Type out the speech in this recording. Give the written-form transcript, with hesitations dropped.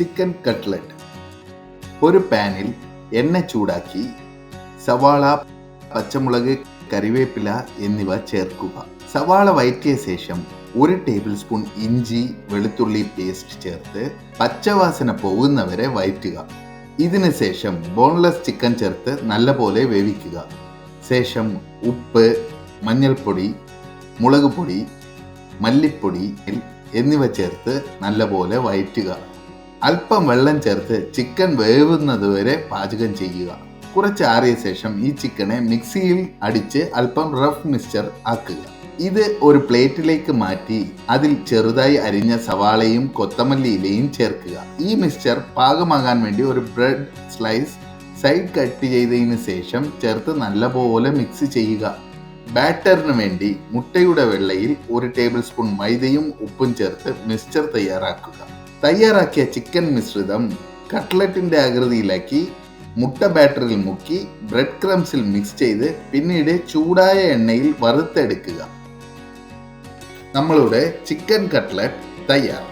Chicken cutlet. ഒരു പാനിൽ എണ്ണ ചൂടാക്കി സവാള, പച്ചമുളക്, കറിവേപ്പില എന്നിവ ചേർക്കുക. സവാള വഴറ്റിയ ശേഷം 1 ടേബിൾ സ്പൂൺ ഇഞ്ചി വെളുത്തുള്ളി പേസ്റ്റ് ചേർത്ത് പച്ചവാസന പോകുന്നവരെ വഴറ്റുക. ഇതിന് ശേഷം ബോൺലെസ് ചിക്കൻ ചേർത്ത് നല്ലപോലെ വേവിക്കുക. ശേഷം ഉപ്പ്, മഞ്ഞൾപ്പൊടി, മുളക് പൊടി, മല്ലിപ്പൊടി എന്നിവ ചേർത്ത് നല്ലപോലെ വഴറ്റുക. അല്പം വെള്ളം ചേർത്ത് ചിക്കൻ വേവുന്നതുവരെ പാചകം ചെയ്യുക. കുറച്ച് ആറിയ ശേഷം ഈ ചിക്കനെ മിക്സിയിൽ അടിച്ച് അല്പം റഫ് മിക്സ്ചർ ആക്കുക. ഇത് ഒരു പ്ലേറ്റിലേക്ക് മാറ്റി അതിൽ ചെറുതായി അരിഞ്ഞ സവാളയും കൊത്തമല്ലി ഇലയും ചേർക്കുക. ഈ മിക്സ്ചർ പാകമാകാൻ വേണ്ടി ഒരു ബ്രെഡ് സ്ലൈസ് സൈഡ് കട്ട് ചെയ്തതിന് ശേഷം ചേർത്ത് നല്ലപോലെ മിക്സ് ചെയ്യുക. ബാറ്ററിന് വേണ്ടി മുട്ടയുടെ വെള്ളയിൽ 1 ടേബിൾ സ്പൂൺ മൈദയും ഉപ്പും ചേർത്ത് മിക്സ്ചർ തയ്യാറാക്കുക. തയ്യാറാക്കിയ ചിക്കൻ മിശ്രിതം കട്ട്ലറ്റിന്റെ ആകൃതിയിലാക്കി മുട്ട ബാറ്ററിൽ മുക്കി ബ്രെഡ് ക്രംസിൽ മിക്സ് ചെയ്ത് പിന്നീട് ചൂടായ എണ്ണയിൽ വറുത്തെടുക്കുക. നമ്മളുടെ ചിക്കൻ കട്ട്ലറ്റ് തയ്യാർ.